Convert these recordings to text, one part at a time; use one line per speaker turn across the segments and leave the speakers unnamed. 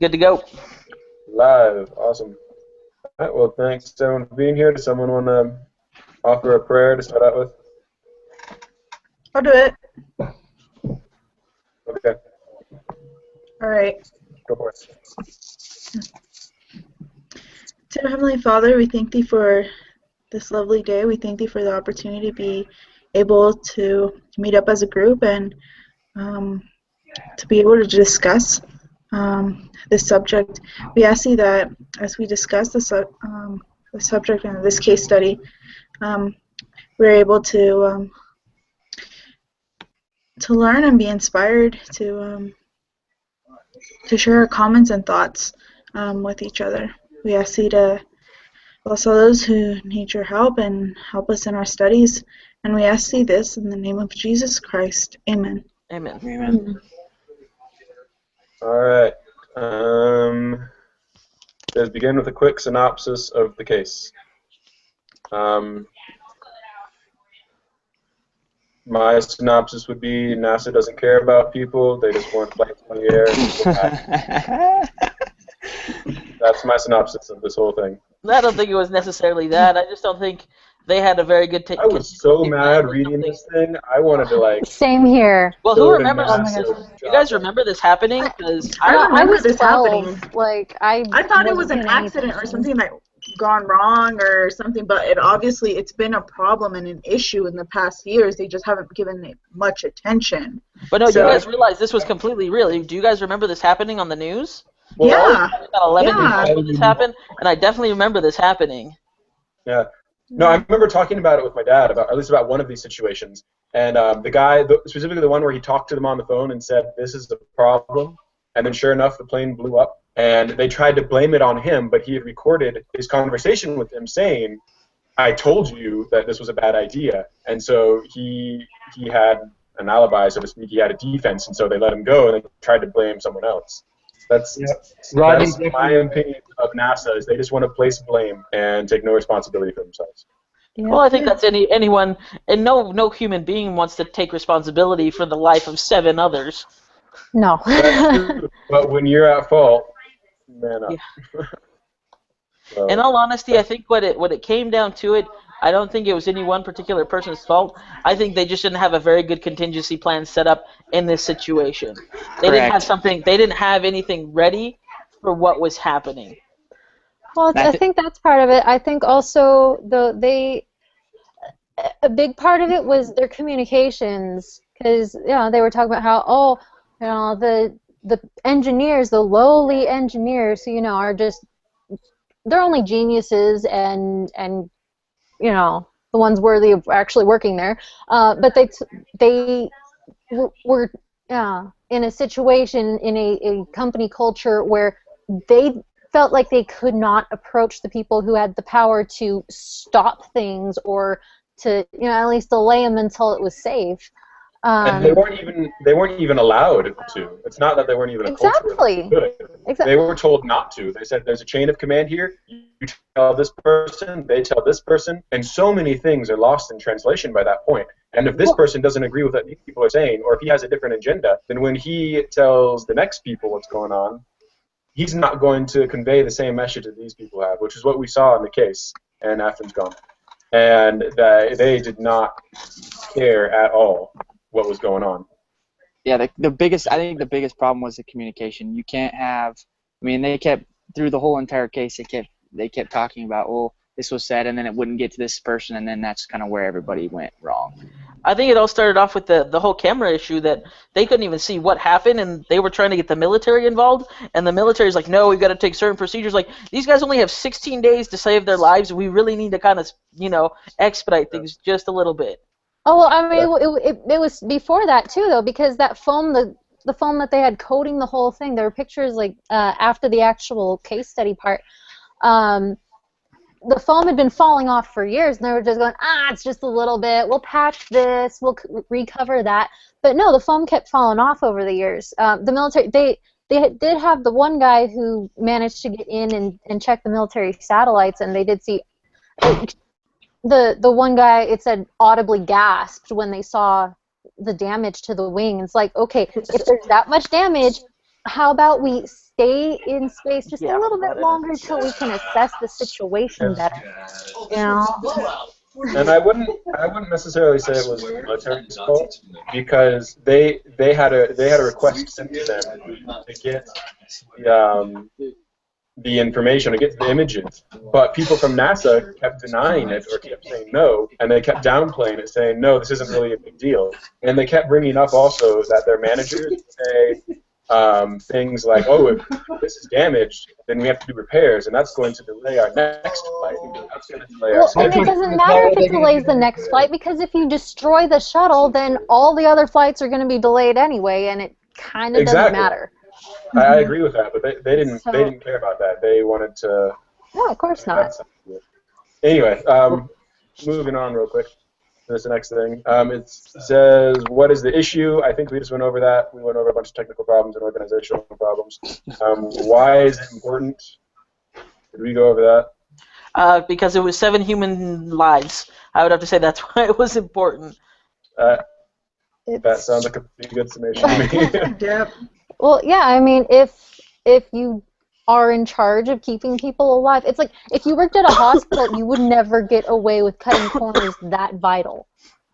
Good to go.
Live. Awesome. All right, well, thanks everyone for being here. Does someone want to offer a prayer to start out with?
I'll do it.
Okay,
All right.
go for it.
Dear Heavenly Father, we thank Thee for this lovely day. We thank Thee for the opportunity to be able to meet up as a group and to be able to discuss this subject. We ask Thee that as we discuss the subject in this case study, we're able to learn and be inspired to share our comments and thoughts with each other. We ask Thee to bless all those who need Your help and help us in our studies. And we ask Thee this in the name of Jesus Christ. Amen.
Amen.
Amen.
All right. Let's begin with a quick synopsis of the case. My synopsis would be NASA doesn't care about people. They just want flights in the air. That's my synopsis of this whole thing.
I don't think it was necessarily that. I just don't think they had a very good.
I was so mad reading this thing. I wanted to like.
Same here.
Well, who remembers?
Oh my gosh.
You guys remember this happening? Because
I remember
was
this
12.
happening.
Like I
thought it was
wasn't
an
paying any
accident or
attention.
something that gone wrong or something, but it's been a problem and an issue in the past years. They just haven't given it much attention.
But no,
So-
you guys realize this was completely real. Do you guys remember this happening on the news?
Well,
Yeah.
About 11 years
Yeah.
old when this happened, and I definitely remember this happening.
Yeah. No, I remember talking about it with my dad, at least about one of these situations. And the guy, specifically the one where he talked to them on the phone and said, this is the problem. And then sure enough, the plane blew up. And they tried to blame it on him, but he had recorded his conversation with them saying, I told you that this was a bad idea. And so he had an alibi, so to speak. He had a defense, and so they let him go and they tried to blame someone else. That's my opinion of NASA, is they just want to place blame and take no responsibility for themselves.
Yeah.
Well, I think that's anyone, and no human being wants to take responsibility for the life of 7 others.
No.
That's true, but when you're at fault, man up.
Yeah.
So,
In all honesty, I think what it came down to it, I don't think it was any one particular person's fault. I think they just didn't have a very good contingency plan set up in this situation. They didn't have something. They didn't have anything ready for what was happening.
Well, I think that's part of it. I think also a big part of it was their communications, because they were talking about how the engineers, the lowly engineers, are just, they're only geniuses and the ones worthy of actually working there. But they were in a situation, in a company culture where they felt like they could not approach the people who had the power to stop things or to at least delay them until it was safe.
And they weren't even allowed to. It's not that they weren't even a
exactly.
culture. They were told not to. They said there's a chain of command here. You tell this person, they tell this person, and so many things are lost in translation by that point. And if this person doesn't agree with what these people are saying, or if he has a different agenda, then when he tells the next people what's going on, he's not going to convey the same message that these people have, which is what we saw in the case in Athens Gone. And they did not care at all what was going on.
Yeah, I think the biggest problem was the communication. You can't have, they kept, through the whole entire case, they kept talking about, this was said, and then it wouldn't get to this person, and then that's kind of where everybody went wrong.
I think it all started off with the whole camera issue, that they couldn't even see what happened, and they were trying to get the military involved, and the military's like, no, we've got to take certain procedures. Like, these guys only have 16 days to save their lives. We really need to kind of, expedite things just a little bit.
Oh, well, it was before that, too, though, because that foam, the foam that they had coating the whole thing, there were pictures, after the actual case study part, the foam had been falling off for years, and they were just going, it's just a little bit, we'll patch this, we'll recover that. But no, the foam kept falling off over the years. The military, they did have the one guy who managed to get in and check the military satellites, and they did see the one guy, it said, audibly gasped when they saw the damage to the wing. It's like, okay, if there's that much damage, how about we stay in space just
Yeah,
a little bit
but,
longer till we can assess the situation better? You know?
And I wouldn't necessarily say it was the military's fault because they had a request sent to them to get the information, to get the images, but people from NASA kept denying it or kept saying no, and they kept downplaying it, saying no, this isn't really a big deal, and they kept bringing up also that their managers would say things like, oh, if this is damaged, then we have to do repairs, and that's going to delay our next flight. That's going to delay our
Well, and
schedule.
it doesn't matter if it delays the next flight, because if you destroy the shuttle, then all the other flights are going to be delayed anyway, and it kind of doesn't
Exactly.
matter.
I agree with that, but they didn't
So-
they didn't care about that. They wanted to.
No, of course not.
Anyway, moving on real quick. This next thing. It says, what is the issue? I think we just went over that. We went over a bunch of technical problems and organizational problems. Why is it important? Did we go over that?
Because it was 7 human lives. I would have to say that's why it was important.
That
It's,
sounds like a pretty good summation to me.
Yep.
well, yeah, I mean, if you are in charge of keeping people alive, it's like if you worked at a hospital, you would never get away with cutting corners that vital.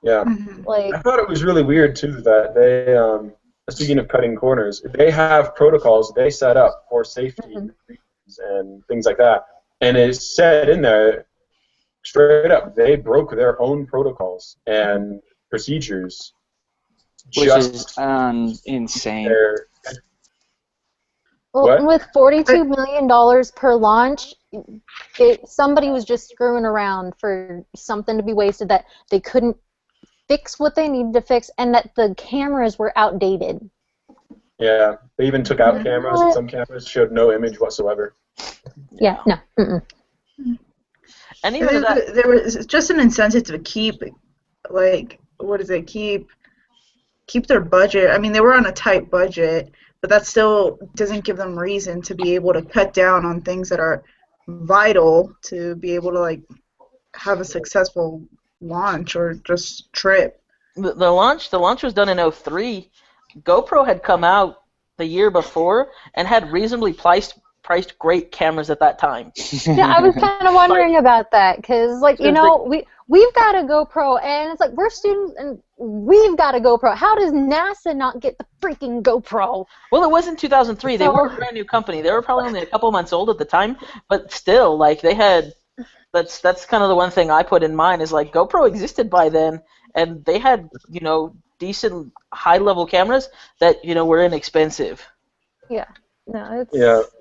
Yeah.
Like,
I thought it was really weird, too, that they, speaking of cutting corners, they have protocols they set up for safety and things like that. And it's said in there, straight up, they broke their own protocols and procedures
Which
just
is insane.
their...
well,
What?
with $42 million per launch, somebody was just screwing around for something to be wasted that they couldn't fix what they needed to fix, and that the cameras were outdated.
Yeah, they even took out cameras, and some cameras showed no image whatsoever.
Yeah, no. Mm-mm.
And even that,
There was just an incentive to keep, like, what is it? Keep their budget. I mean, they were on a tight budget, but that still doesn't give them reason to be able to cut down on things that are vital to be able to, like, have a successful launch or just trip.
the launch was done in 2003. GoPro had come out the year before and had reasonably priced great cameras at that time.
Yeah, I was kind of wondering about that, because, like, you know, we've got a GoPro, and it's like, we're students, and we've got a GoPro. How does NASA not get the freaking GoPro?
Well, it was in 2003. They were a brand new company. They were probably only a couple months old at the time, but still, like, they had. That's kind of the one thing I put in mind is, like, GoPro existed by then, and they had, you know, decent high-level cameras that, you know, were inexpensive.
Yeah. No,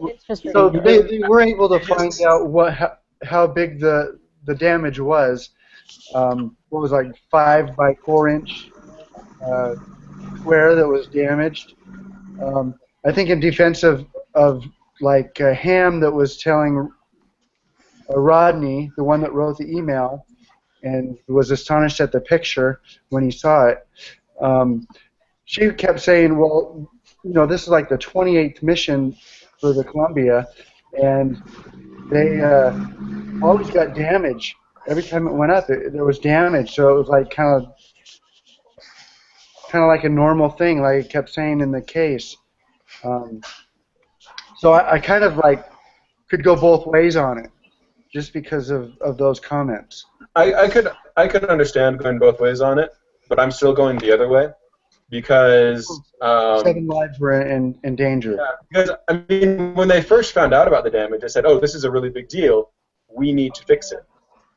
it's just
So
ridiculous.
they were able to find out how big the damage was. What was, like, 5 by 4 inch square that was damaged. I think in defense of Ham, that was telling Rodney, the one that wrote the email, and was astonished at the picture when he saw it. She kept saying, well, you know, this is like the 28th mission for the Columbia, and they always got damage. Every time it went up, there was damage. So it was like kind of like a normal thing, like it kept saying in the case. So I kind of like could go both ways on it, just because of those comments.
I could understand going both ways on it, but I'm still going the other way because
7 lives were in danger.
yeah, because I mean when they first found out about the damage, they said, "Oh, this is a really big deal. We need to fix it,"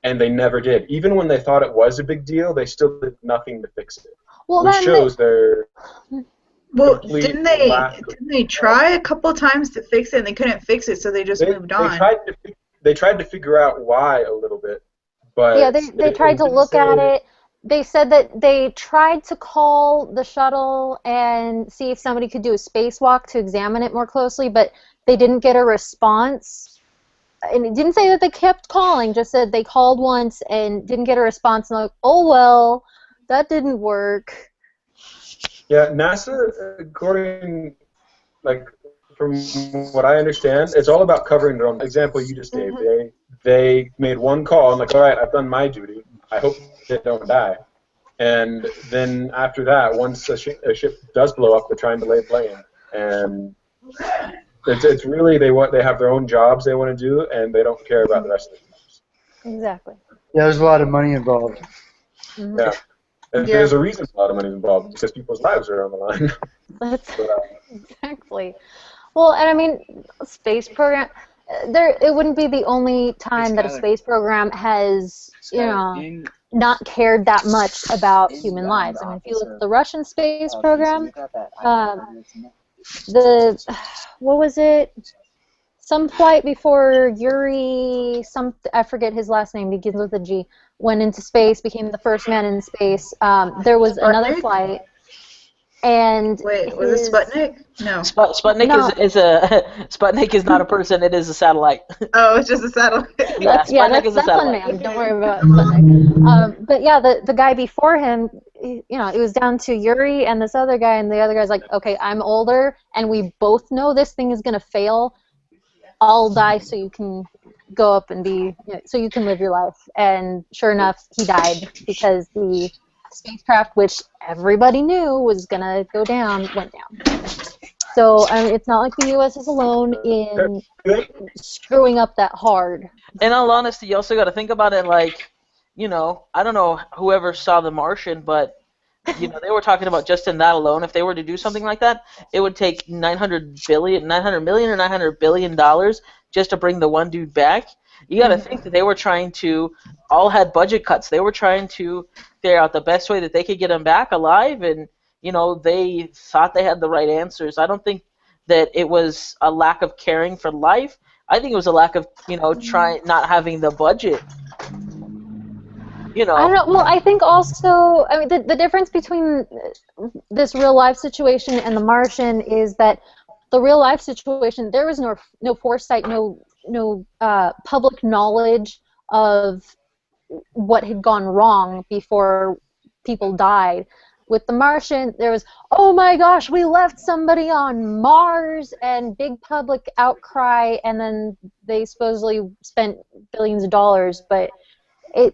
and they never did. Even when they thought it was a big deal, they still did nothing to fix it,
Well,
which
then
shows their
Well,
complete
didn't
lack of-
they try a couple of times to fix it and they couldn't fix it, so they just moved on?
They tried to figure out why a little bit, but
yeah, they tried to
didn't
look at
say-
it. They said that they tried to call the shuttle and see if somebody could do a spacewalk to examine it more closely, but they didn't get a response. And it didn't say that they kept calling, just said they called once and didn't get a response, and they're like, oh, well, that didn't work.
Yeah, NASA, according, like, from what I understand, it's all about covering their own. Example you just gave. They made one call and like, all right, I've done my duty. I hope they don't die. And then after that, once a ship does blow up, they're trying to lay blame. And It's really they have their own jobs they want to do, and they don't care about the rest of it.
Exactly.
Yeah, there's a lot of money involved.
Mhm.
Yeah. And
Yeah.
there's a reason a lot of money is involved, because people's lives are on the line.
That's
But,
exactly. Well, and I mean, space program. It wouldn't be the only time that a
Skylar.
space program has,
In,
not cared that much about
in
human
the
lives. I mean, if you look
office
at the Russian space
of
program,
PC, got that
um, what was it? Some flight before Yuri, I forget his last name, begins with a G, went into space, became the first man in space. There was another
Sputnik?
flight, and
Wait, was it Sputnik? No.
Sputnik
No.
is a Sputnik is not a person. It is a satellite.
Oh, it's just a satellite.
Yeah, Sputnik is a
that's
satellite.
unmanned. Don't worry about Sputnik. But yeah, the guy before him, it was down to Yuri and this other guy, and the other guy's like, okay, I'm older, and we both know this thing is gonna fail. I'll die so you can go up and so you can live your life. And sure enough, he died because the spacecraft, which everybody knew was gonna go down, went down. So it's not like the U.S. is alone in screwing up that hard.
In all honesty, you also got to think about it like, I don't know whoever saw The Martian, but they were talking about just in that alone, if they were to do something like that, it would take $900 million or $900 billion just to bring the one dude back. You got to think that they were trying to, all had budget cuts. They were trying to figure out the best way that they could get him back alive, and they thought they had the right answers. I don't think that it was a lack of caring for life. I think it was a lack of, not having the budget.
I don't know. Well, I think also, the difference between this real life situation and the Martian is that the real life situation, there was no foresight, no public knowledge of what had gone wrong before people died. With the Martian, there was, oh my gosh, we left somebody on Mars, and big public outcry, and then they supposedly spent billions of dollars, but I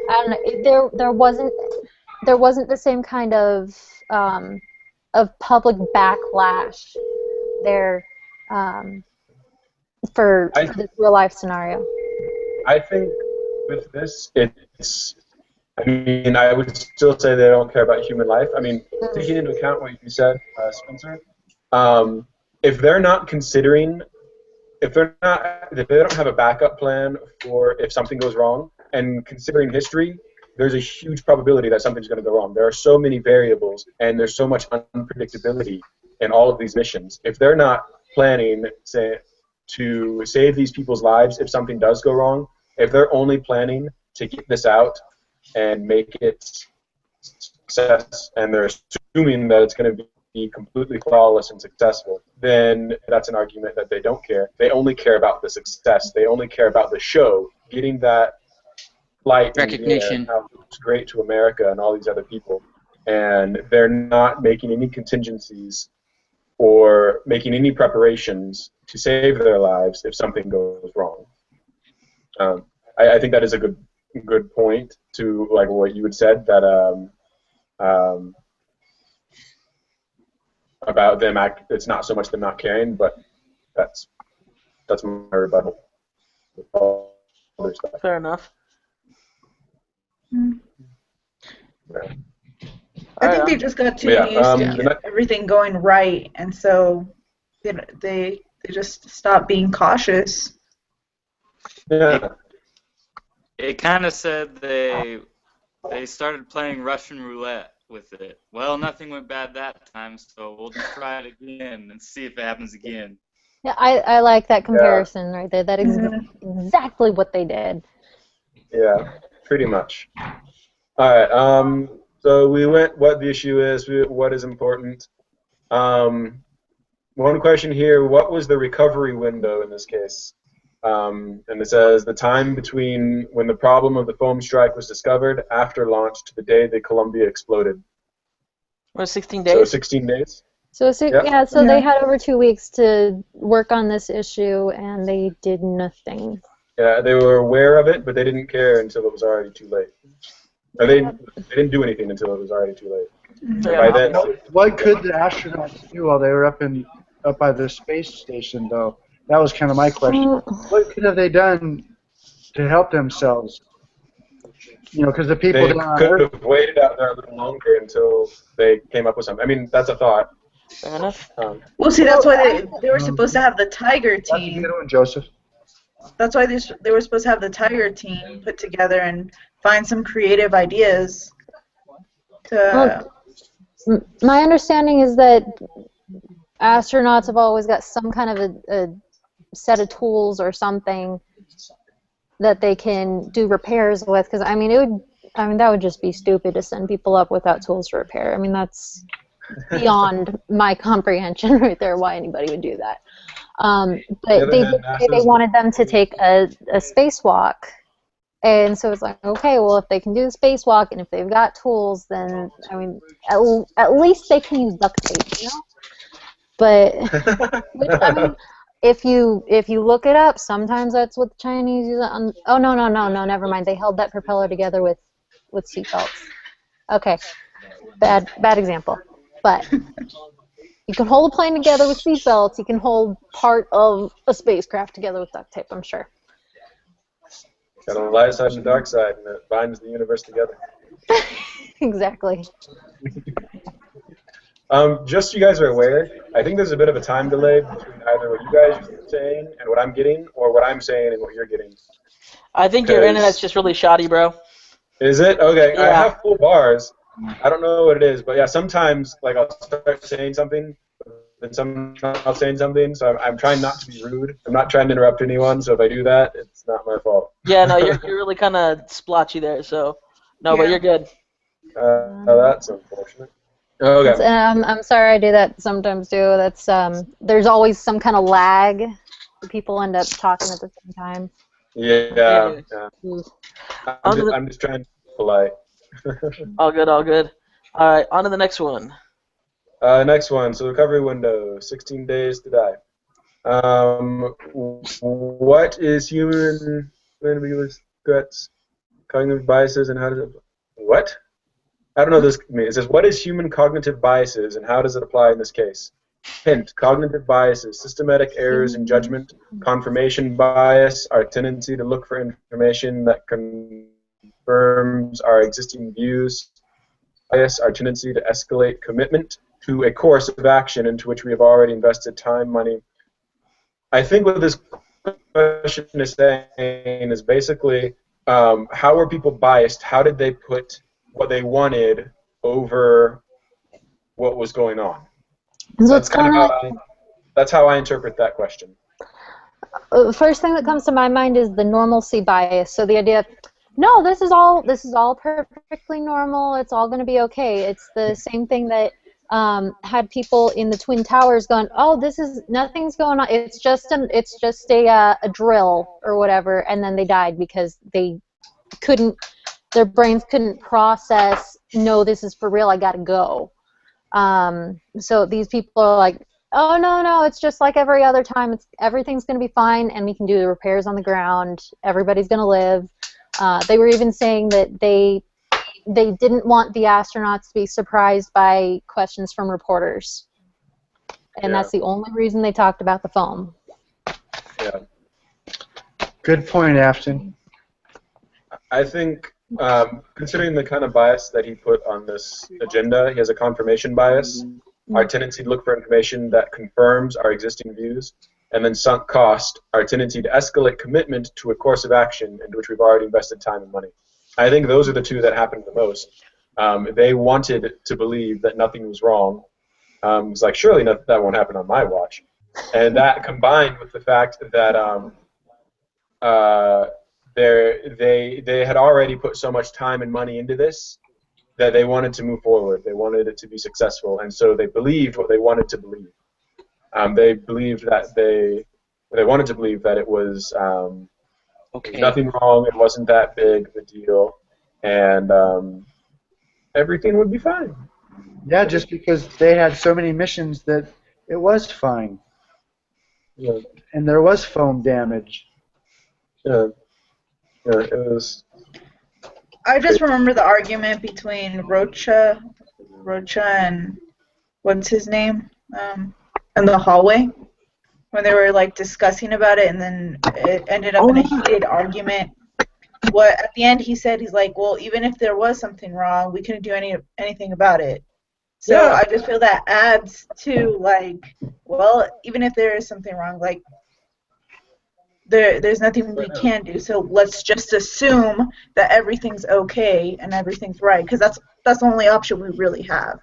don't know. There wasn't the same kind of public backlash there for this real life scenario.
I think with this, I would still say they don't care about human life. I mean, taking into account what you said, Spencer, if they're not considering, if they don't have a backup plan for if something goes wrong, and considering history, there's a huge probability that something's going to go wrong. There are so many variables, and there's so much unpredictability in all of these missions. If they're not planning, say, to save these people's lives if something does go wrong, if they're only planning to get this out and make it success, and they're assuming that it's going to be completely flawless and successful, then that's an argument that they don't care. They only care about the success. They only care about the show, getting that light
Recognition.
and how it's great to America and all these other people. And they're not making any contingencies or making any preparations to save their lives if something goes wrong. I think that is a good point to like what you had said, that about them it's not so much them not caring, but that's my rebuttal.
Fair enough.
I think they just got too used to everything going right, and so they just stopped being cautious.
Yeah.
It kind of said they started playing Russian roulette with it. Well, nothing went bad that time, so we'll just try it again and see if it happens again.
Yeah, I like that comparison right there. That is exactly what they did.
Yeah, pretty much. All right. So we went what the issue is, what is important. One question here: what was the recovery window in this case? And it says the time between when the problem of the foam strike was discovered after launch to the day the Columbia exploded.
What, 16 days?
So 16 days.
So they had over 2 weeks to work on this issue, and they did nothing.
Yeah, they were aware of it, but they didn't care until it was already too late. Or they didn't do anything until it was already too late. And
Yeah.
by then,
What could the astronauts do while they were up by the space station, though? That was kind of my question. What could have they done to help themselves? Because the people
they
down on
could
Earth.
have waited out there a little longer until they came up with something. I mean, that's a thought.
Fair enough.
Well, see, that's why they were supposed to have the Tiger
That's a
team.
good one, Joseph.
That's why they were supposed to have the Tiger team put together and find some creative ideas to.
My understanding is that astronauts have always got some kind of a set of tools or something that they can do repairs with. Because that would just be stupid to send people up without tools to repair. I mean, that's beyond my comprehension right there. Why anybody would do that? But they did say they wanted them to take a spacewalk. And so it's like, okay, well, if they can do the spacewalk and if they've got tools, then, I mean, at least they can use duct tape, But, I mean, if you look it up, sometimes that's what the Chinese use. Oh, no, never mind. They held that propeller together with seatbelts. Okay, bad example. But you can hold a plane together with seatbelts. You can hold part of a spacecraft together with duct tape, I'm sure.
Got a light side and a dark side, and it binds the universe together.
Exactly.
Just so you guys are aware, I think there's a bit of a time delay between either what you guys are saying and what I'm getting, or what I'm saying and what you're getting.
I think your internet's just really shoddy, bro.
Is it? Okay,
Yeah.
I have full bars. I don't know what it is, but yeah, sometimes like I'll start saying something, then someone else saying something, so I'm trying not to be rude. I'm not trying to interrupt anyone, so if I do that, it's not my fault.
Yeah, no, you're really kind of splotchy there, so no, but you're good.
That's unfortunate. Okay.
I'm sorry I do that sometimes too. That's there's always some kind of lag. People end up talking at the same time.
Yeah.
Mm.
I'm just trying to be polite.
All good. All right, on to the next one.
Next one. So recovery window, 16 days to die. What is human ambiguous threats, cognitive biases, and how does it? What? I don't know this means. It says, what is human cognitive biases, and how does it apply in this case? Hint: cognitive biases, systematic errors in judgment, confirmation bias, our tendency to look for information that confirms our existing views, bias, our tendency to escalate commitment to a course of action into which we have already invested time, money. I think what this question is saying is basically, how are people biased? How did they put what they wanted over what was going on?
So it's kind of
that's how I interpret that question.
First thing that comes to my mind is the normalcy bias. So the idea of, no, this is all perfectly normal. It's all going to be okay. It's the same thing that had people in the Twin Towers going, oh, nothing's going on. It's just a drill or whatever, and then they died because their brains couldn't process, no, this is for real, I gotta go. So these people are like, oh, no, it's just like every other time. Everything's going to be fine, and we can do the repairs on the ground. Everybody's going to live. They were even saying that they didn't want the astronauts to be surprised by questions from reporters. And that's the only reason they talked about the foam.
Yeah.
Good point, Afton.
I think, considering the kind of bias that he put on this agenda, he has a confirmation bias, our tendency to look for information that confirms our existing views, and then sunk cost, our tendency to escalate commitment to a course of action into which we've already invested time and money. I think those are the two that happened the most. They wanted to believe that nothing was wrong. It's like, surely that won't happen on my watch. And that combined with the fact that they had already put so much time and money into this that they wanted to move forward. They wanted it to be successful, and so they believed what they wanted to believe. They believed that they wanted to believe that it was nothing wrong. It wasn't that big of a deal, and everything would be fine.
Yeah, just because they had so many missions that it was fine.
Yeah.
And there was foam damage.
Yeah. Yeah, it was.
I just remember the argument between Rocha Rocha and what's his name in the hallway when they were like discussing about it, and then it ended up in a heated argument. What at the end he said, he's like, well, even if there was something wrong, we couldn't do anything about it. So
Yeah.
I just feel that adds to like, well, even if there is something wrong, like there's nothing we can do. So let's just assume that everything's okay and everything's right, because that's the only option we really have.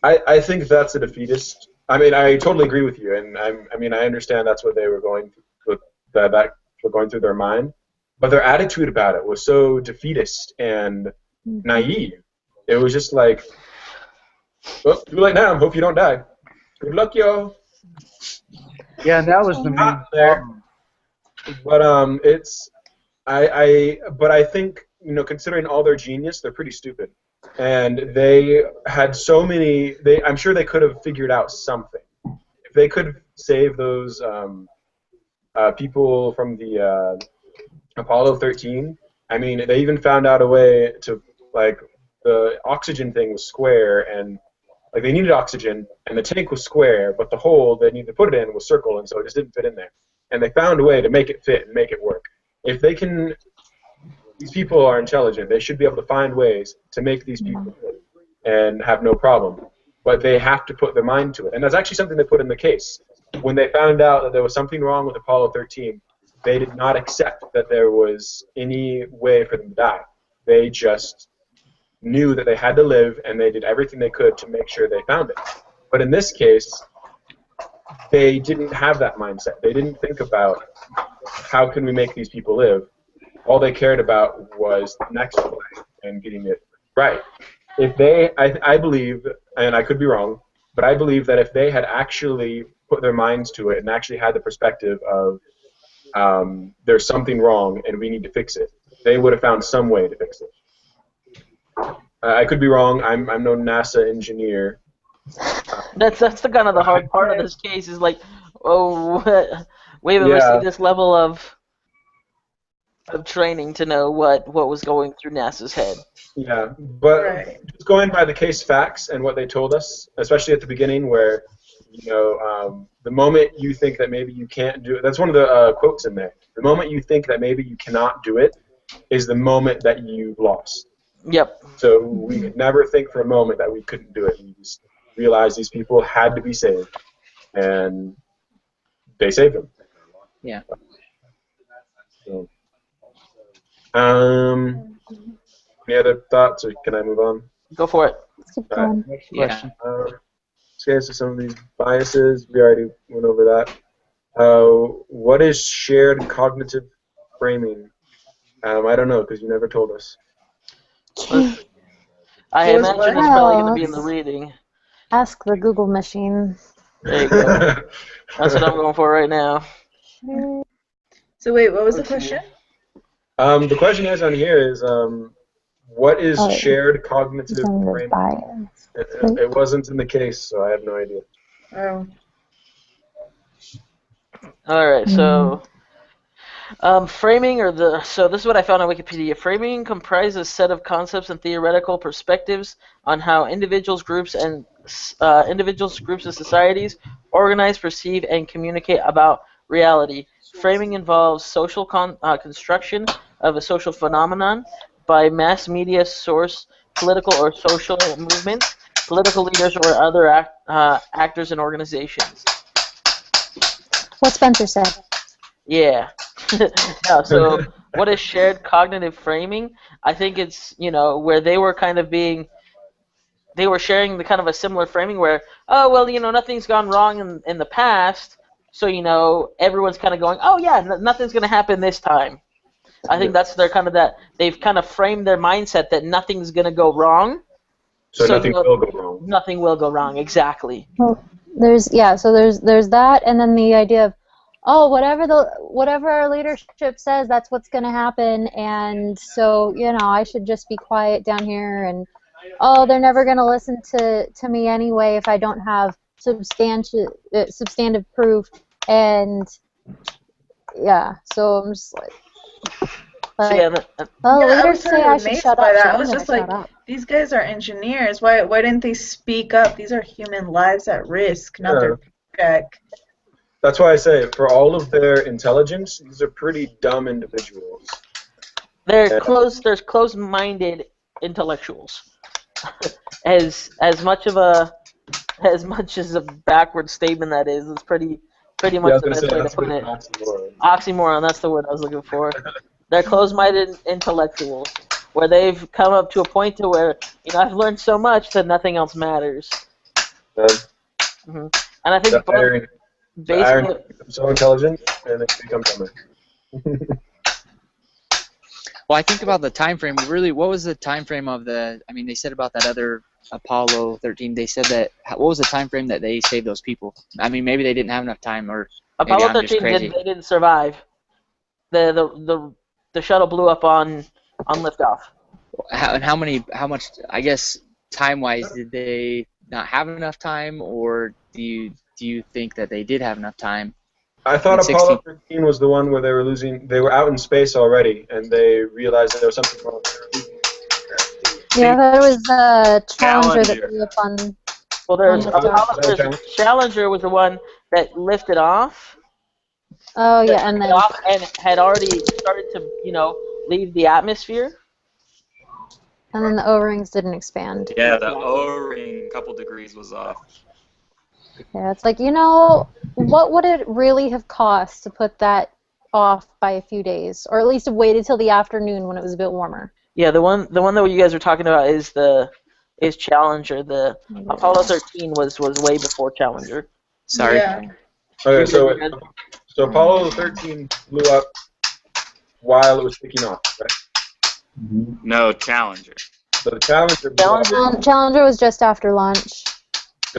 I think that's a defeatist. I mean, I totally agree with you, and I understand that's what they were going through, that were going through their mind, but their attitude about it was so defeatist and naive. It was just like, well, too late now. Hope you don't die. Good luck, yo.
Yeah, and that was the main
Not there.
problem.
But but I think, considering all their genius, they're pretty stupid, and they had so many. I'm sure they could have figured out something. If they could save those people from the Apollo 13. I mean, they even found out a way to, like, the oxygen thing was square, and like they needed oxygen, and the tank was square, but the hole they needed to put it in was circle, and so it just didn't fit in there. And they found a way to make it fit and make it work. If they can, these people are intelligent. They should be able to find ways to make these people good and have no problem. But they have to put their mind to it. And that's actually something they put in the case. When they found out that there was something wrong with Apollo 13, they did not accept that there was any way for them to die. They just knew that they had to live, and they did everything they could to make sure they found it. But in this case, they didn't have that mindset. They didn't think about how can we make these people live. All they cared about was the next play and getting it right. If they, I believe, and I could be wrong, but I believe that if they had actually put their minds to it and actually had the perspective of there's something wrong and we need to fix it, they would have found some way to fix it. I could be wrong. I'm no NASA engineer.
That's the kind of the hard part of this case is like, oh, we haven't received this level of training to know what was going through NASA's head.
Yeah, but just going by the case facts and what they told us, especially at the beginning, where the moment you think that maybe you can't do it, that's one of the quotes in there. The moment you think that maybe you cannot do it is the moment that you've lost.
Yep.
So we could never think for a moment that we couldn't do it. We just realized these people had to be saved, and they saved them.
Yeah.
So, any other thoughts, or can I move on?
Go for it.
Let's keep going.
Next
Yeah.
question.
So some of these biases, we already went over that. What is shared cognitive framing? I don't know, because you never told us.
I imagine it's probably going to be in the reading.
Ask the Google machine.
There you go. That's what I'm going for right now.
So wait, what was the question?
The question is on here is, what is shared cognitive framing? It wasn't in the case, so I have no idea.
Oh.
All right, so framing, so this is what I found on Wikipedia. Framing comprises a set of concepts and theoretical perspectives on how individuals, groups, and societies organize, perceive, and communicate about reality. Framing involves social construction of a social phenomenon by mass media source, political or social movements, political leaders, or other actors and organizations.
What Spencer said.
Yeah. No, so what is shared cognitive framing? I think it's, where they were kind of they were sharing the kind of a similar framing where, oh, well, nothing's gone wrong in the past, so, everyone's kind of going, oh, yeah, nothing's going to happen this time. I think that's their kind of they've kind of framed their mindset that nothing's going to go wrong.
So nothing will go wrong.
Nothing will go wrong, exactly.
Well, there's that, and then the idea of, oh, whatever our leadership says, that's what's going to happen, and so I should just be quiet down here, and they're never going to listen to me anyway if I don't have substantive proof, and yeah, so I'm just like,
So
But
yeah,
well,
Yeah, I
leaders
was
say
sort
I
of
should
amazed
shut
by
up,
that.
so
I
I'm
was
gonna
just
shut
like,
up.
these guys are engineers. Why didn't they speak up? These are human lives at risk, not their paycheck.
That's why I say, for all of their intelligence, these are pretty dumb individuals.
they're
Yeah.
closed-minded intellectuals. as much as a backward statement that is, it's pretty
Yeah, I
much
was
the
gonna
best
say
way to
that's a
put
bit
it.
of an oxymoron.
Oxymoron, that's the word I was looking for. They're closed-minded intellectuals, where they've come up to a point to where, I've learned so much that nothing else matters. And I think
The
both,
irony
basically,
makes them so intelligent, and they become dumber.
Well, I think about the time frame. Really, what was the time frame of the? I mean, they said about that other Apollo 13. They said that. What was the time frame that they saved those people? I mean, maybe they didn't have enough time, or maybe
Apollo
I'm just
13
crazy.
they didn't survive. The shuttle blew up on liftoff.
How much? I guess time-wise, did they not have enough time, or do you think that they did have enough time?
I thought
And
Apollo 13 was the one where they were losing. They were out in space already, and they realized there was something wrong.
Yeah, that was Challenger that
Challenger.
blew up on.
Well, there's
Liftoff.
Challenger was the one that lifted off.
Oh yeah, and then
And had already started to, leave the atmosphere.
the O-rings didn't expand.
Yeah, the O-ring, a couple degrees was off.
Yeah, it's like, what would it really have cost to put that off by a few days, or at least have waited till the afternoon when it was a bit warmer?
Yeah, the one that you guys are talking about is Challenger. The Apollo 13 was way before Challenger.
Sorry.
Yeah.
Okay, so Apollo 13 blew up while it was kicking off, right?
No, Challenger.
So the Challenger blew up.
Challenger was just after lunch,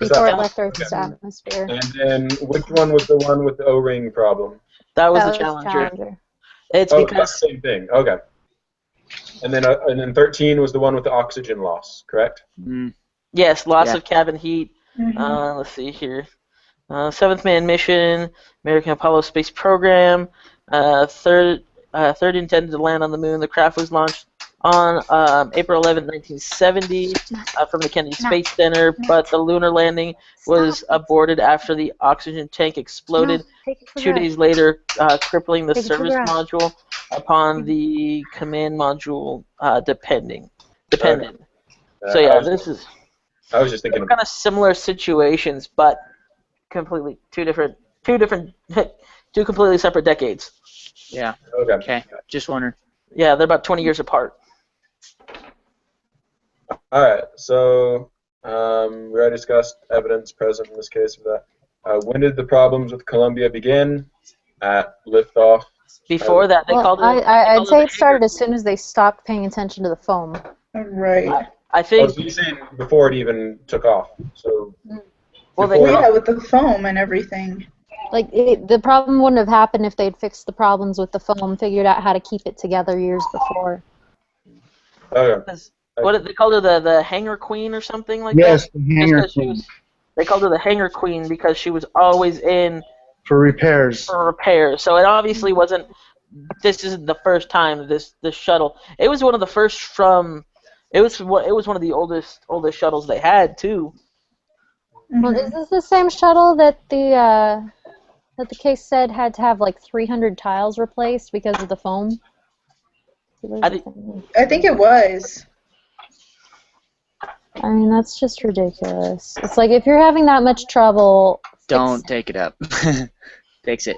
Is
before
that-
it left Earth's atmosphere.
And then which one was the one with the O-ring problem?
That was
That
the
was
Challenger. It's
Oh,
because
that's the same thing. Okay. And then 13 was the one with the oxygen loss, correct?
yes, loss
Yeah.
of cabin heat.
Mhm.
Let's see here. Seventh man mission, American Apollo space program. Third intended to land on the moon. The craft was launched on April 11, 1970, from the Kennedy Space Center, but the lunar landing was aborted after the oxygen tank exploded. 2 days later, crippling the
Take it to the
service
garage.
module upon the command module dependent. So yeah, this is
I was just thinking.
kind of similar situations, but completely two completely separate decades.
Yeah.
Okay.
Okay. Just wondering.
Yeah, they're about 20 years apart.
All right. So we already discussed evidence present in this case of that. When did the problems with Columbia begin? At liftoff.
Before that, they
Well,
called it.
I'd say it started as soon as they stopped paying attention to the foam.
Right.
I
Oh,
think.
so you're saying before it even took off? So.
Well, they
before-
Yeah, with the foam and everything.
Like, the problem wouldn't have happened if they'd fixed the problems with the foam, figured out how to keep it together years before.
Okay.
What they called her, the Hanger Queen or something like
Yes,
that.
the Hanger
Just 'cause
Queen.
they called her the Hanger Queen because she was always in
For repairs.
for repairs. So it obviously wasn't. This isn't the first time this shuttle. It was one of the first from. It was one of the oldest shuttles they had too.
Well,
Mhm.
is this the same shuttle that the case said had to have like 300 tiles replaced because of the foam?
I think-
I think it was.
I mean, that's just ridiculous. It's like, if you're having that much trouble,
Don't take it up. Fix it.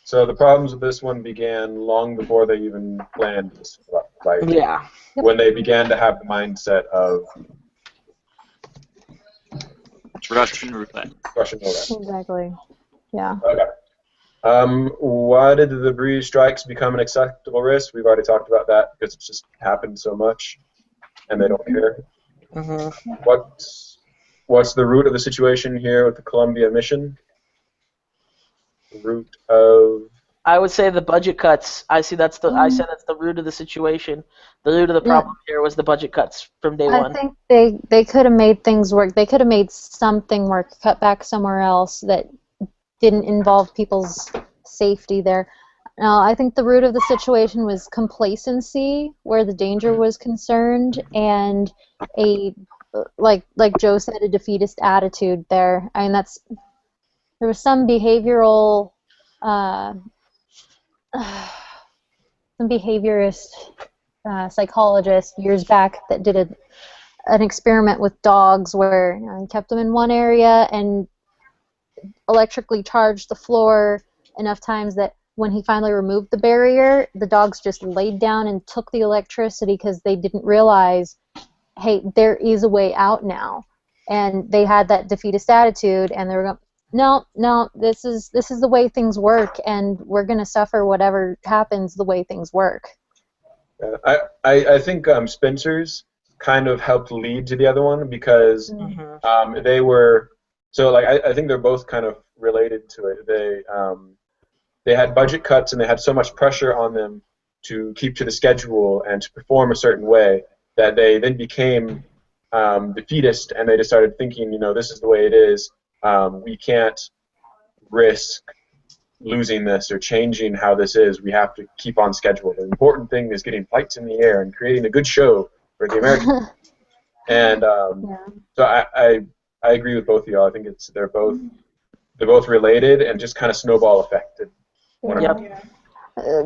So the problems with this one began long before they even planned this. Like
Yeah.
when they began to have the mindset of
Russian roulette.
Russian roulette.
exactly. Yeah.
Okay. Why did the debris strikes become an acceptable risk? We've already talked about that because it's just happened so much, and they don't care.
hmm
What's the root of the situation here with the Columbia mission? The root of
I would say the budget cuts. I said that's the root of the situation. The root of the problem here was the budget cuts from day
I
one.
think they could have made things work. They could have made something work, cut back somewhere else that didn't involve people's safety there. No, I think the root of the situation was complacency, where the danger was concerned, and a like Joe said, a defeatist attitude there. I mean, there was some behavioral, some behaviorist psychologist years back that did an experiment with dogs where he kept them in one area and electrically charged the floor enough times that when he finally removed the barrier, the dogs just laid down and took the electricity because they didn't realize, hey, there is a way out now. And they had that defeatist attitude, and they were going, no, this is the way things work, and we're going to suffer whatever happens the way things work.
I think Spencer's kind of helped lead to the other one because they were so like I think they're both kind of related to it. They had budget cuts and they had so much pressure on them to keep to the schedule and to perform a certain way that they then became defeatist, and they just started thinking, this is the way it is. We can't risk losing this or changing how this is. We have to keep on schedule. The important thing is getting flights in the air and creating a good show for the Americans. And so I agree with both of y'all. I think they're both related and just kind of snowball affected.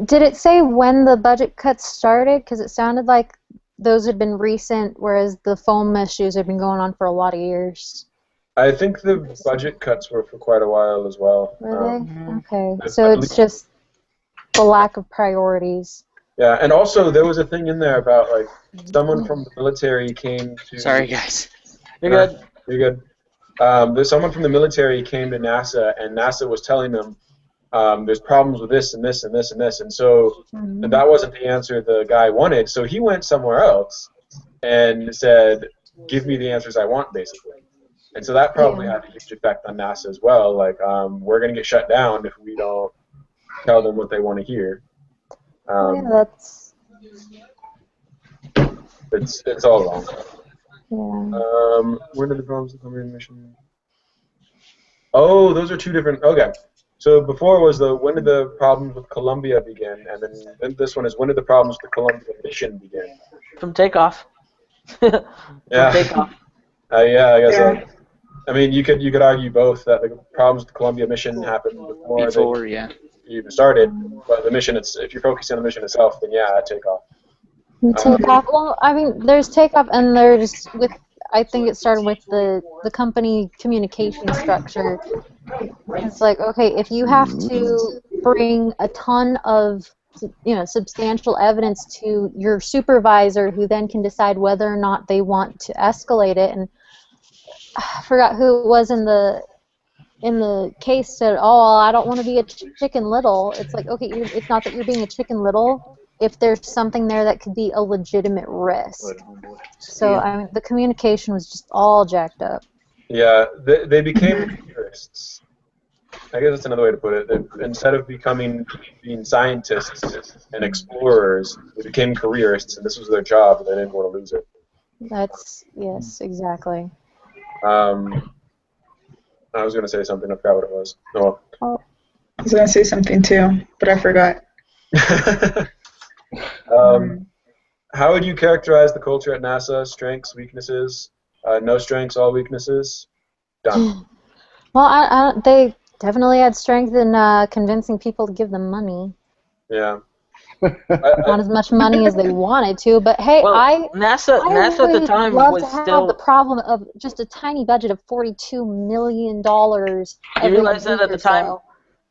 Did it say when the budget cuts started? Because it sounded like those had been recent, whereas the foam issues had been going on for a lot of years.
I think the budget cuts were for quite a while as well.
Were they? Okay, so it's just the lack of priorities.
Yeah, and also there was a thing in there about like someone from the military came to.
Sorry, guys.
You're good.
You're good. There's someone from the military came to NASA, and NASA was telling them there's problems with this and this and this and this, and so and that wasn't the answer the guy wanted. So he went somewhere else and said, "Give me the answers I want," basically. And so that probably had a huge effect on NASA as well. Like, we're going to get shut down if we don't tell them what they want to hear.
That's.
It's all wrong.
Yeah.
When did the problems with the Columbia mission? Oh, those are two different. Okay. So before was when did the problems with Columbia begin, and then this one is when did the problems with the Columbia mission begin?
From takeoff.
Yeah.
Takeoff.
Yeah, I guess so. I mean, you could argue both that the problems with the Columbia mission happened before they even started, but the mission, if you're focusing on the mission itself, then takeoff.
Takeoff. Well, I mean, there's takeoff, and there's I think it started with the company communication structure. It's like, okay, if you have to bring a ton of substantial evidence to your supervisor, who then can decide whether or not they want to escalate it, and I forgot who it was in the case said, "Oh, I don't want to be a Chicken Little." It's like, okay, it's not that you're being a Chicken Little if there's something there that could be a legitimate risk. So I mean, the communication was just all jacked up.
Yeah, they became careerists. I guess that's another way to put it. Instead of being scientists and explorers, they became careerists, and this was their job, and they didn't want to lose it.
Yes, exactly.
I was going to say something. I forgot what it was. Oh.
I was going to say something too, but I forgot.
How would you characterize the culture at NASA? Strengths, weaknesses? No strengths, all weaknesses? Done.
Well, they definitely had strength in convincing people to give them money.
Yeah.
Not as much money as they wanted to, but hey,
NASA
really
at the time
love
was
to have
still
the problem of just a tiny budget of $42 million.
You realize that at the time,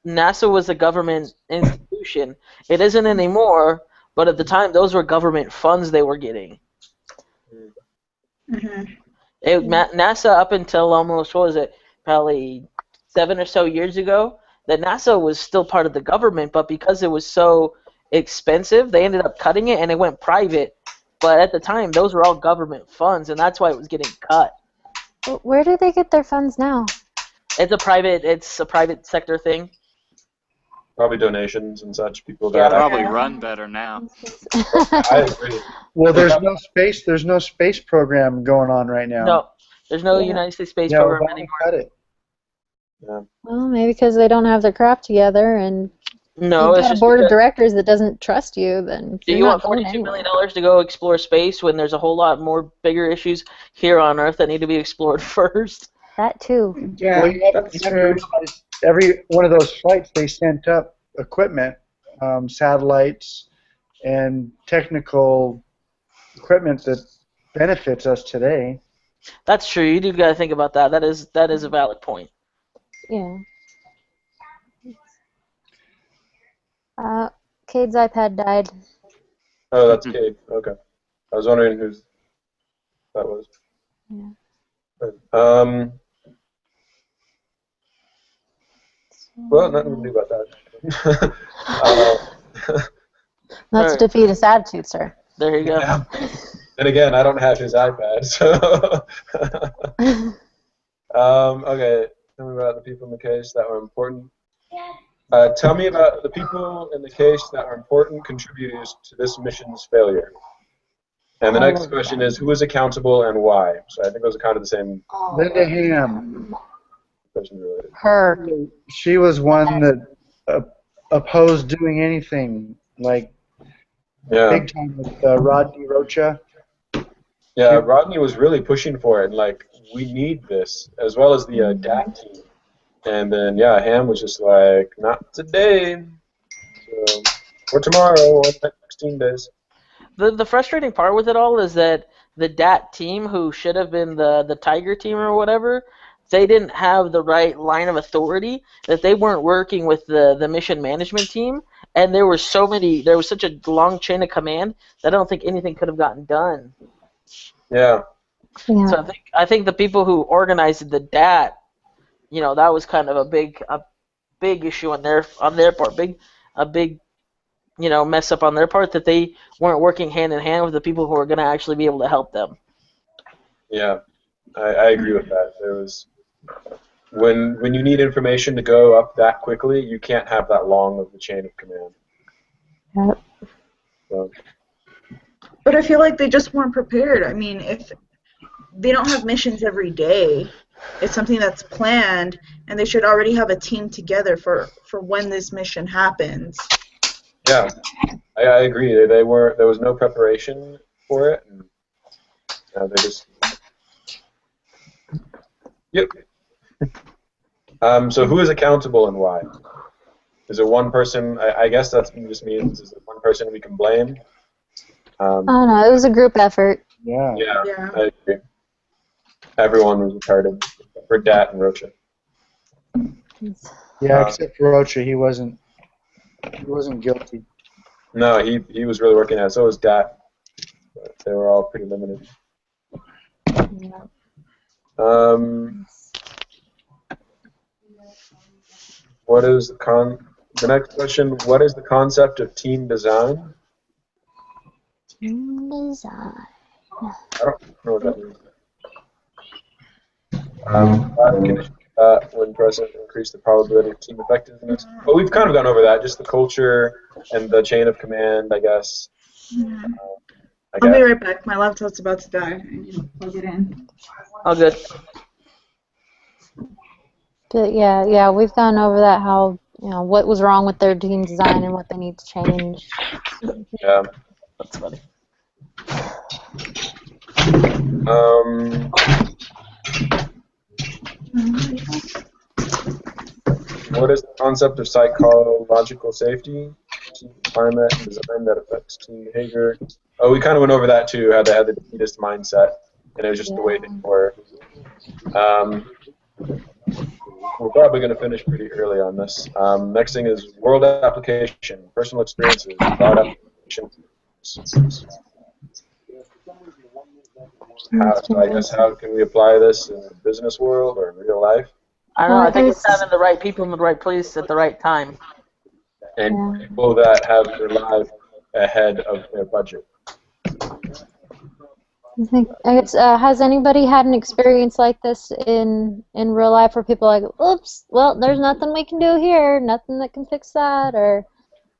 NASA was a government institution. It isn't anymore, but at the time, those were government funds they were getting. NASA, up until almost, probably 7 or so years ago, that NASA was still part of the government, but because it was so expensive, they ended up cutting it and it went private. But at the time, those were all government funds, and that's why it was getting cut.
Where do they get their funds now?
It's a private sector thing.
Probably donations and such. People
got probably run better now.
I agree.
Well, there's no space program going on right now.
No, there's no United States space program anymore.
Cut it.
Yeah.
Well, maybe because they don't have their crap together, and
No,
You've
it's
got a
just
board of
because,
directors that doesn't trust you, then
do
you're
you
not
want
going
$42 million
anywhere.
to go explore space when there's a whole lot more bigger issues here on Earth that need to be explored first?
That too.
Yeah,
Well, you
That's
have to
true.
realize every one of those flights they sent up equipment, satellites, and technical equipment that benefits us today.
That's true. You do got to think about that. That is a valid point.
Yeah. Cade's iPad died.
Oh, that's Kate. Okay. I was wondering whose that was.
Yeah.
Well, nothing to do about that.
That's
Alright.
a defeatist attitude, sir.
There you go.
Yeah. And again, I don't have his iPad, so. Okay. Tell me about the people in the case that were important. Tell me about the people in the case that are important contributors to this mission's failure. And the
All
next
of
question
them.
is, who is accountable and why? So I think those are kind of the same
Linda Ham.
question related.
Her.
She was one that opposed doing anything, like
Yeah.
big time with Rodney Rocha.
Yeah, Rodney was really pushing for it, and like, we need this, as well as the DAT team. And then, yeah, Ham was just like, not today. So, or tomorrow, or the next 16 days.
The frustrating part with it all is that the DAT team, who should have been the Tiger team or whatever, they didn't have the right line of authority, that they weren't working with the mission management team, and there was such a long chain of command that I don't think anything could have gotten done.
Yeah.
Yeah.
So I think the people who organized the DAT, that was kind of a big issue on their part, a big mess up on their part, that they weren't working hand in hand with the people who are going to actually be able to help them.
Yeah, I agree with that. There was when you need information to go up that quickly, you can't have that long of a chain of command.
Yep.
So,
but I feel like they just weren't prepared. I mean, if they don't have missions every day, it's something that's planned, and they should already have a team together for when this mission happens.
yeah, I agree. There was no preparation for it, and they just. Yep. So who is accountable and why? Is it one person? I guess that just means, is it one person we can blame?
I don't know. It was a group effort.
Yeah.
Yeah,
Yeah.
I agree. Everyone was retarded, for Dat and Rocha.
Yeah, except for Rocha, he wasn't guilty.
No, he was really working at it. So was Dat. But they were all pretty limited. What is the next question? What is the concept of team design?
Team design.
I don't know what that means. When present, increase the probability of team effectiveness. But we've kind of gone over that, just the culture and the chain of command, I guess.
I'll be right back. My laptop's about to die. I need to plug it in.
Oh, good.
But yeah, we've gone over that, how, what was wrong with their team design and what they need to change.
Yeah.
That's funny.
What is the concept of psychological safety? Team climate and design that affects team behavior. Oh, we kind of went over that too, how they had the defeatist mindset, and it was just the way they were. We're probably going to finish pretty early on this. Next thing is world application, personal experiences, broad application. How can we apply this in the business world or in real life?
I don't know. I think it's having the right people in the right place at the right time.
And people that have their life ahead of their budget.
Has anybody had an experience like this in real life, where people are like, oops, well, there's nothing we can do here, nothing that can fix that, or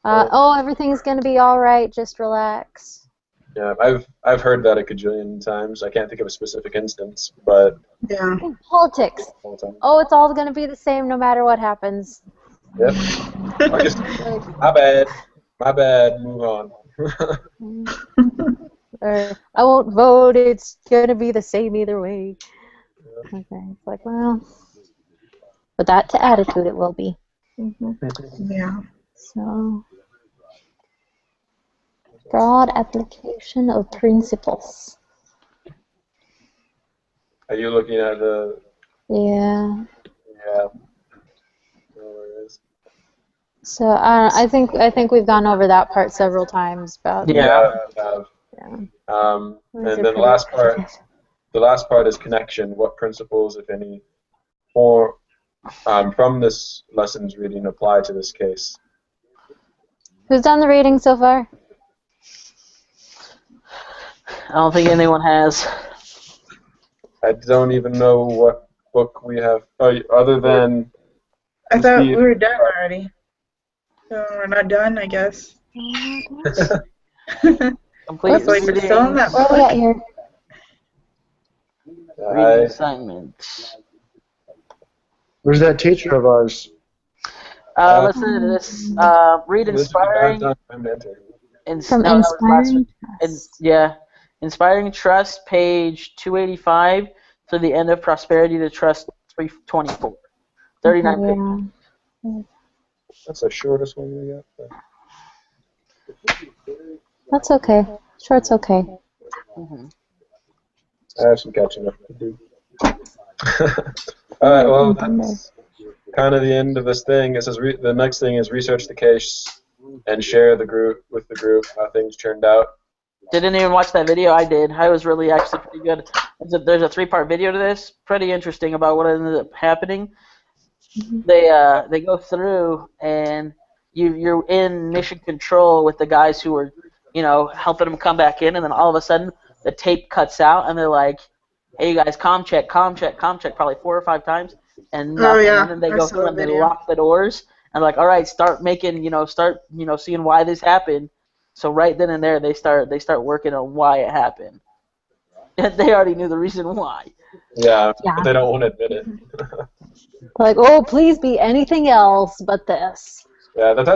everything's going to be all right, just relax?
Yeah, I've heard that a cajillion times. I can't think of a specific instance, but
Yeah.
Politics. Oh, it's all going to be the same no matter what happens.
Yep. Marcus, my bad. My bad. Move on.
Or I won't vote. It's gonna be the same either way. Okay, it's like, well, but that to attitude it will be.
Yeah.
So, broad application of principles.
Are you looking at the?
Yeah.
Yeah. There it is.
So I think we've gone over that part several times about.
Yeah.
Yeah.
Yeah.
And
Those are
then
pretty
the last part.
repetitive.
The last part is connection. What principles, if any, from this lessons reading apply to this case?
Who's done the reading so far?
I don't think anyone has.
I don't even know what book we have, other than.
I thought we
Steve.
were done already. So we're not done, I guess.
Complete
Looks like we're still in that
What do we got here?
reading assignment.
Where's that teacher of ours?
Let's do this. Read inspiring.
From
No, that was last week.
Inspiring.
Yeah, Inspiring Trust, page 285 to the end of Prosperity to Trust 324. 39 pages.
Yeah.
That's the shortest one we got.
That's okay. Short's okay.
Mhm.
I have some catching up to do. All right, well, that's kind of the end of this thing. It says the next thing is research the case and share the group with the group how things turned out.
Didn't even watch that video. I did. I was really actually pretty good. There's a 3-part video to this. Pretty interesting about what ended up happening. They go through and you're in mission control with the guys who were, helping them come back in, and then all of a sudden the tape cuts out and they're like, "Hey, you guys, comm check," probably 4 or 5 times, and nothing.
Oh, yeah.
And then they
I
go
saw
through
that
and they
video.
lock the doors and like, "All right, start making, seeing why this happened." So right then and there they start working on why it happened. And they already knew the reason why.
Yeah,
Yeah.
but they don't want to admit it.
Like, oh, please be anything else but this.
Yeah, that's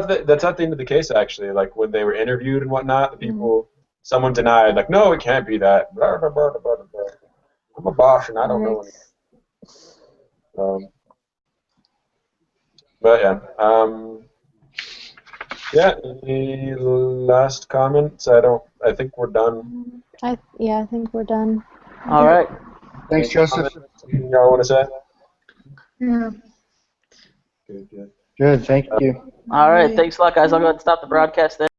at the end of the case, actually. Like, when they were interviewed and whatnot, the people, someone denied, like, no, it can't be that. Blah, blah, blah, blah, blah, blah. I'm a boss and I don't know anything. But yeah. Any last comments? I think we're done.
I think we're done.
All right.
Thanks, Joseph.
Anything y'all want to say?
Yeah.
Good.
Good, thank you.
All right. Thanks a lot, guys. I'll go ahead and stop the broadcast there.